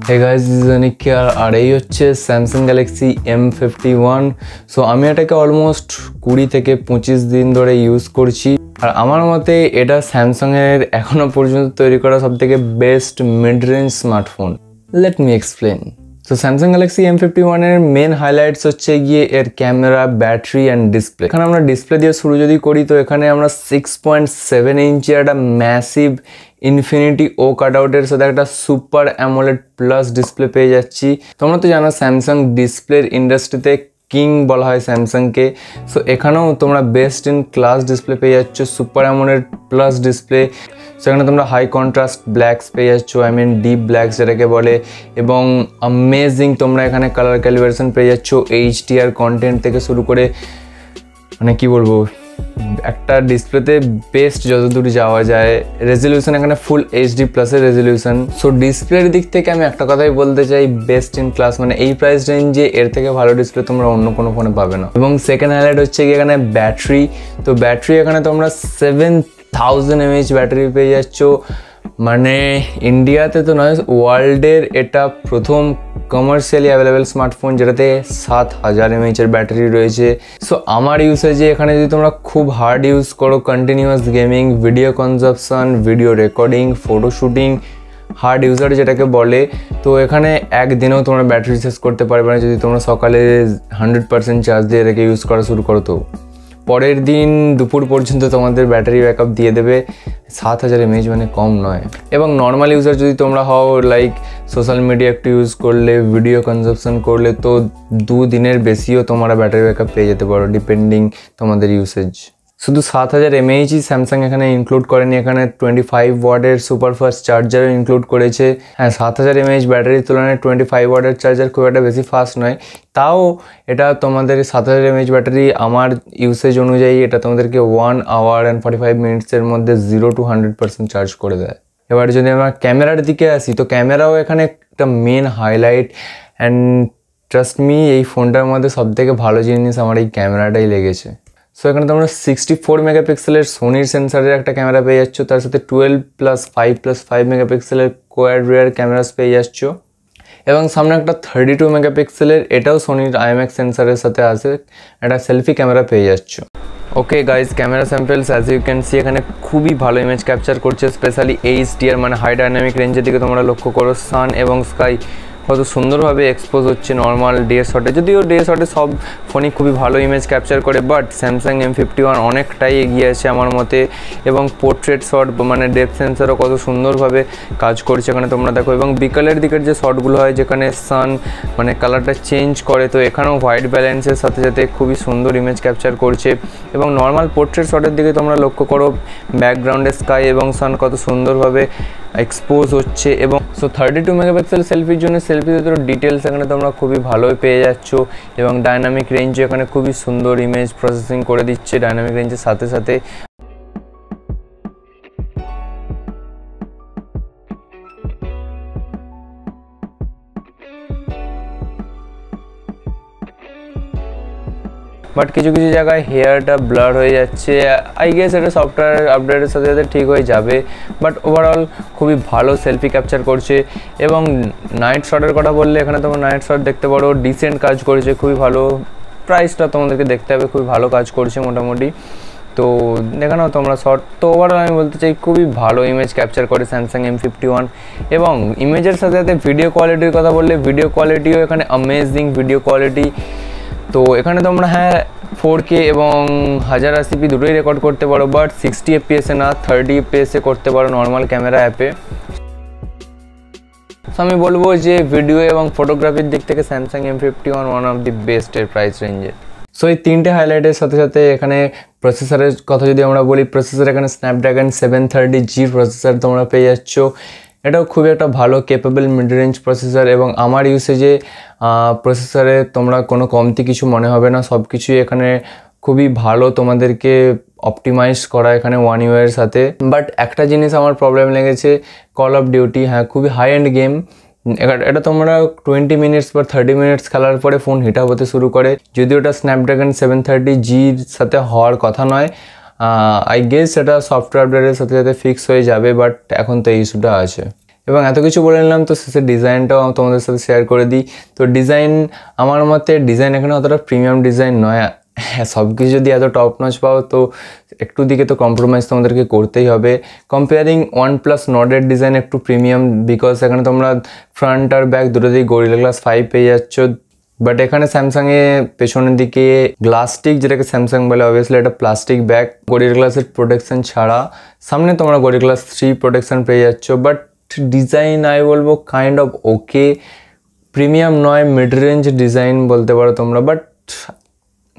Hey guys, this is Anik here আর এই হচ্ছে Samsung Galaxy M51 so আমি এটাকে অলমোস্ট 20 থেকে 25 দিন ধরে ইউজ করছি আর আমার মতে এটা Samsung এর এখনো পর্যন্ত তৈরি করা সবথেকে best mid range smartphone. Let me explain. So Samsung Galaxy M51 এর মেন হাইলাইটস হচ্ছে গিয়ে এর ক্যামেরা, ব্যাটারি অ্যান্ড ডিসপ্লে। এখানে আমরা ডিসপ্লে দিয়ে শুরু যদি করি তো এখানে আমরা 6.7 ইঞ্চি একটা ম্যাসিভ ইনফিনিটি ও কাটআউটের সাথে একটা সুপার অ্যামোলেড প্লাস ডিসপ্লে পেয়ে যাচ্ছি। তোমরা তো জানো স্যামসাং ডিসপ্লের ইন্ডাস্ট্রিতে কিং বলা হয় স্যামসাংকে। সো এখানেও তোমরা বেস্ট ইন ক্লাস ডিসপ্লে পেয়ে যাচ্ছ, সুপার অ্যামোলেড প্লাস ডিসপ্লে। সেখানে তোমরা হাই কন্ট্রাস্ট ব্ল্যাকস পেয়ে যাচ্ছ, আই মিন ডিপ ব্ল্যাকস যেটাকে বলে, এবং অ্যামেজিং তোমরা এখানে কালার ক্যালিব্রেশন পেয়ে যাচ্ছ, HDR কন্টেন্ট থেকে শুরু করে মানে কি বলবো একটা ডিসপ্লেতে বেস্ট যতদূর যাওয়া যায়। রেজলিউশন এখানে ফুল HD প্লাসের রেজলিউশন। সো ডিসপ্লের দিক থেকে আমি একটা কথাই বলতে চাই, বেস্ট ইন ক্লাস। মানে এই প্রাইস রেঞ্জে এর থেকে ভালো ডিসপ্লে তোমরা অন্য কোনো ফোনে পাবে না। এবং সেকেন্ড হাইলাইট হচ্ছে কি এখানে ব্যাটারি। তো ব্যাটারি এখানে তোমরা 7000 mAh ব্যাটারি পেয়ে যাচ্ছ। মানে ইন্ডিয়াতে তো নয়, ওয়ার্ল্ডের এটা প্রথম কমার্শিয়ালি অ্যাভেলেবেল স্মার্টফোন যেটাতে 7000 mAh এর ব্যাটারি রয়েছে। সো আমার ইউসেজে এখানে যদি তোমরা খুব হার্ড ইউজ করো, continuous gaming, video consumption, video recording, photo shooting, hard user যেটাকে বলে, তো এখানে একদিনেও তোমরা ব্যাটারি শেষ করতে পারবে না। যদি তোমরা সকালে 100% চার্জ দিয়ে রেখে ইউজ করা শুরু করো তো পরের দিন দুপুর পর্যন্ত তোমাদের ব্যাটারি ব্যাকআপ দিয়ে দেবে। 7000 mAh মানে কম নয়। এবং নর্মাল ইউজার যদি তোমরা হও, লাইক সোশ্যাল মিডিয়া একটু ইউজ করলে, ভিডিও কনজাপশন করলে, তো 2 দিনের বেশিও তোমরা ব্যাটারি ব্যাকআপ পেয়ে যেতে পারো ডিপেন্ডিং তোমাদের ইউসেজ। শুধু 7000 mAh স্যামসাং এখানে ইনক্লুড করেনি, এখানে 25 ওয়াটের সুপারফাস্ট চার্জারও ইনক্লুড করেছে। হ্যাঁ, 7000 mAh ব্যাটারির তুলনায় 25 ওয়াটের চার্জার খুব একটা বেশি ফাস্ট নয়, তাও এটা তোমাদের 7000 mAh ব্যাটারি আমার ইউসেজ অনুযায়ী এটা তোমাদেরকে 1 hour and 45 মিনিটসের মধ্যে 0 to 100% চার্জ করে দেয়। এবার যদি আমরা ক্যামেরার দিকে আসি তো ক্যামেরাও এখানে একটা main highlight, and trust me এই ফোনটার মধ্যে সবথেকে ভালো জিনিস আমার এই ক্যামেরাটাই লেগেছে। সো এখানে তোমরা 64 মেগাপিক্সেলের সোনির সেন্সারের একটা ক্যামেরা পেয়ে যাচ্ছ, তার সাথে 12+5+5 মেগাপিক্সেলের কোয়াড রিয়ার ক্যামেরাস পেয়ে যাচ্ছ, এবং সামনে একটা 32 মেগাপিক্সেলের এটাও সোনির IMX সেন্সারের সাথে আছে একটা সেলফি ক্যামেরা পেয়ে যাচ্ছ। Okay guys, camera samples as you can see এখানে খুবই ভালো ইমেজ ক্যাপচার করছে, স্পেশালি HDR মানে হাই ডাইনামিক রেঞ্জের দিকে তোমরা লক্ষ্য করো। সান এবং স্কাই কত সুন্দরভাবে এক্সপোজ হচ্ছে নর্মাল ডে শটে। যদিও ডে শটে সব ফোনই খুবই ভালো ইমেজ ক্যাপচার করে, বাট স্যামসাং M51 অনেকটাই এগিয়ে আছে আমার মতে। এবং পোর্ট্রেট শট মানে ডেপথ সেন্সারও কত সুন্দরভাবে কাজ করছে এখানে তোমরা দেখো। এবং বিকালের দিকের যে শটগুলো হয় যেখানে সান মানে কালারটা চেঞ্জ করে, তো এখানেও হোয়াইট ব্যালেন্সের সাথে সাথে খুবই সুন্দর ইমেজ ক্যাপচার করছে। এবং নর্মাল পোর্ট্রেট শটের দিকে তোমরা লক্ষ্য করো, ব্যাকগ্রাউন্ডে স্কাই এবং সান কত সুন্দরভাবে এক্সপোজ হচ্ছে। এবং সো 32 মেগাপিক্সেল সেলফির জন্য সেলফিতে তো ডিটেলস এখানে তোমরা খুবই ভালোই পেয়ে যাচ্ছ। এবং ডাইনামিক রেঞ্জে এখানে খুবই সুন্দর ইমেজ প্রসেসিং করে দিচ্ছে ডাইনামিক রেঞ্জের সাথে সাথে। বাট কিছু কিছু জায়গায় হেয়ারটা ব্লার হয়ে যাচ্ছে, আই গেস এটা সফটওয়্যার আপডেটের সাথে সাথে ঠিক হয়ে যাবে। বাট ওভারঅল খুবই ভালো সেলফি ক্যাপচার করছে। এবং নাইট শটের কথা বললে এখানে তোমরা নাইট শট দেখতে পারো, ডিসেন্ট কাজ করেছে, খুবই ভালো। প্রাইসটা তোমাদেরকে দেখতে হবে, খুবই ভালো কাজ করছে মোটামুটি। তো দেখে নাও তোমরা শট। তো ওভারঅল আমি বলতে চাই খুবই ভালো ইমেজ ক্যাপচার করে স্যামসাং M51। এবং ইমেজের সাথে সাথে ভিডিও কোয়ালিটির কথা বললে ভিডিও কোয়ালিটিও এখানে অ্যামেজিং ভিডিও কোয়ালিটি। তো এখানে তোমরা হ্যাঁ 4K এবং 1080p দুটোই রেকর্ড করতে পারো, বাট 60 fps না 30 fps করতে পারো নর্মাল ক্যামেরা অ্যাপে। সো আমি বলবো যে ভিডিও এবং ফটোগ্রাফির দিক থেকে Samsung M51 one of the best এর প্রাইস রেঞ্জে। সো এই তিনটে হাইলাইটের সাথে সাথে এখানে প্রসেসরের কথা যদি আমরা বলি, প্রসেসর এখানে স্ন্যাপড্রাগন 730G প্রসেসর তোমরা পেয়ে যাচ্ছ। এটাও খুবই একটা ভালো কেপেবল মিড রেঞ্জ প্রসেসর। এবং আমার ইউসেজে প্রসেসরে তোমরা কোনো কমতি কিছু মনে হবে না, সব কিছুই এখানে খুবই ভালো তোমাদেরকে অপটিমাইজ করা এখানে One UI এর সাথে। বাট একটা জিনিস আমার প্রবলেম লেগেছে, কল অফ ডিউটি। হ্যাঁ, খুবই হাই এন্ড গেম, এটা তোমরা 20 মিনিটস বা 30 মিনিটস খেলার পরে ফোন হিট আপ হতে শুরু করে। যদিও এটা স্ন্যাপড্রাগন 730Gর সাথে হওয়ার কথা নয়, আই গেস এটা সফটওয়্যার আপডেটের সাথে সাথে ফিক্স হয়ে যাবে, বাট এখন তো এই ইস্যুটা আছে। এবং এত কিছু বলে নিলাম, তো শেষে ডিজাইনটাও তোমাদের সাথে শেয়ার করে দিই। তো ডিজাইন, আমার মতে ডিজাইন এখানে অতটা প্রিমিয়াম ডিজাইন নয়। হ্যাঁ, সব কিছু যদি এত টপ নচ পাও তো একটু দিকে তো কম্প্রোমাইজ তোমাদেরকে করতেই হবে। কম্পেয়ারিং OnePlus নটের ডিজাইন একটু প্রিমিয়াম, বিকজ এখানে তোমরা ফ্রন্ট আর ব্যাক দুটোতেই গরিলা গ্লাস 5 পেয়ে যাচ্ছ। বাট এখানে স্যামসাংয়ে পেছনের দিকে গ্লাস্টিক, যেটাকে স্যামসাং বলে, অবভিয়াসলি এটা প্লাস্টিক ব্যাগ, গরিলা গ্লাসের প্রোটেকশন ছাড়া। সামনে তোমরা গরিলা গ্লাস 3 প্রোটেকশন পেয়ে যাচ্ছ। বাট ডিজাইন আমি বলবো কাইন্ড অফ ওকে, প্রিমিয়াম নয়, মিড রেঞ্জ ডিজাইন বলতে পারো তোমরা। বাট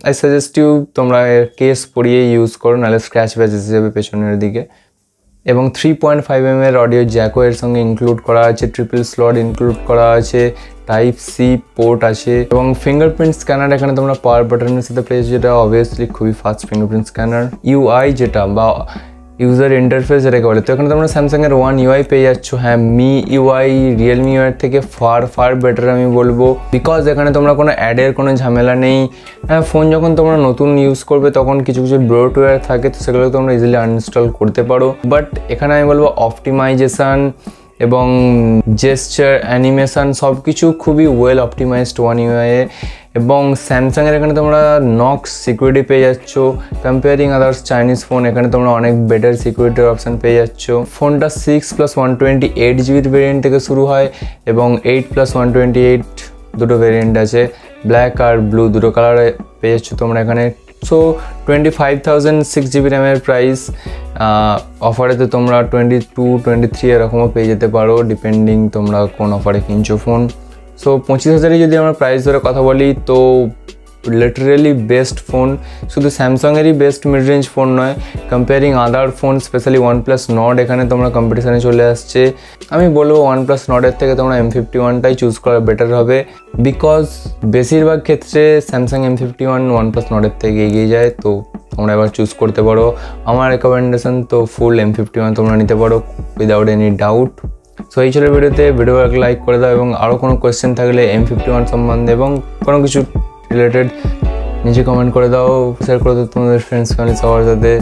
আই সাজেস্ট ইউ তোমরা কেস পরিয়ে ইউজ করো, নাহলে স্ক্র্যাচ ব্যাচ হিসেবে পেছনের দিকে। এবং 3.5mm এর অডিও জ্যাকও এর সঙ্গে ইনক্লুড করা আছে, ট্রিপল স্লট ইনক্লুড করা আছে, Type-C পোর্ট আছে এবং ফিঙ্গারপ্রিন্ট স্ক্যানার এখানে তোমরা পাওয়ার বাটনের সাথে পেয়েছো, যেটা অবভিয়াসলি খুবই ফাস্ট ফিঙ্গারপ্রিন্ট স্ক্যানার। UI যেটা বা ইউজার ইন্টারফেস যেটাকে বলে, তো এখানে তোমরা স্যামসাংয়ের One UI পেয়ে যাচ্ছ। হ্যাঁ, মি UI রিয়েলমি UI থেকে ফার বেটার আমি বলবো, বিকজ এখানে তোমরা কোনো অ্যাডের কোনো ঝামেলা নেই। হ্যাঁ, ফোন যখন তোমরা নতুন ইউজ করবে তখন কিছু ব্লোটওয়্যার থাকে, তো সেগুলো তোমরা ইজিলি আনইনস্টল করতে পারো। বাট এখানে আমি বলবো অপটিমাইজেশান এবং জেস্চার অ্যানিমেশান সব কিছু খুবই ওয়েল অপটিমাইজড One UI এ। এবং স্যামসাংয়ের এখানে তোমরা নক্স সিকিউরিটি পেয়ে যাচ্ছ। কম্পেয়ারিং আদার্স চাইনিজ ফোন, এখানে তোমরা অনেক বেটার সিকিউরিটির অপশান পেয়ে যাচ্ছ। ফোনটা 6+128GB ভেরিয়েন্ট থেকে শুরু হয় এবং 8+128 দুটো ভেরিয়েন্ট আছে, ব্ল্যাক আর ব্লু দুটো কালারে পেয়ে যাচ্ছ তোমরা এখানে। সো 25,006GB র্যামের প্রাইস, অফারেতে তোমরা 22-23 এরকমও পেয়ে যেতে পারো, ডিপেন্ডিং তোমরা কোন অফারে কিনছো ফোন। সো 25,000 যদি আমরা প্রাইস ধরে কথা বলি, তো লিটারেলি বেস্ট ফোন, শুধু স্যামসাংয়েরই বেস্ট মিড রেঞ্জ ফোন নয়, comparing other phone specially OnePlus not এখানে তোমরা কম্পিটিশানে চলে আসছে। আমি বলবো OnePlus নটের থেকে তোমরা M51টাই চুজ করা বেটার হবে, বিকজ বেশিরভাগ ক্ষেত্রে স্যামসাং M51 OnePlus নটের থেকে এগিয়ে যায়। তো তোমরা এবার চুজ করতে পারো। আমার রেকমেন্ডেশন তো ফুল M51 তোমরা নিতে পারো উইদাউট এনি ডাউট। সো এই ছিল ভিডিওতে, ভিডিওটাকে লাইক করে দাও এবং আরও কোনো কোয়েশ্চেন থাকলে M51 সম্বন্ধে এবং কোনো কিছু রিলেটেড নিচে কমেন্ট করে দাও, শেয়ার করে দাও তোমাদের ফ্রেন্ডস ফ্যামিলি সবার সাথে।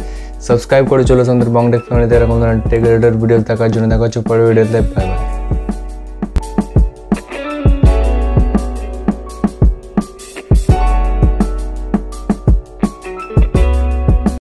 সাবস্ক্রাইব করে চলো আমাদের বং টেক ফ্যামিলিতে এরকম ধরনের টেক রিলেটেড ভিডিও দেখার জন্য। দেখা হচ্ছে পরের ভিডিওতে, বাই বাই।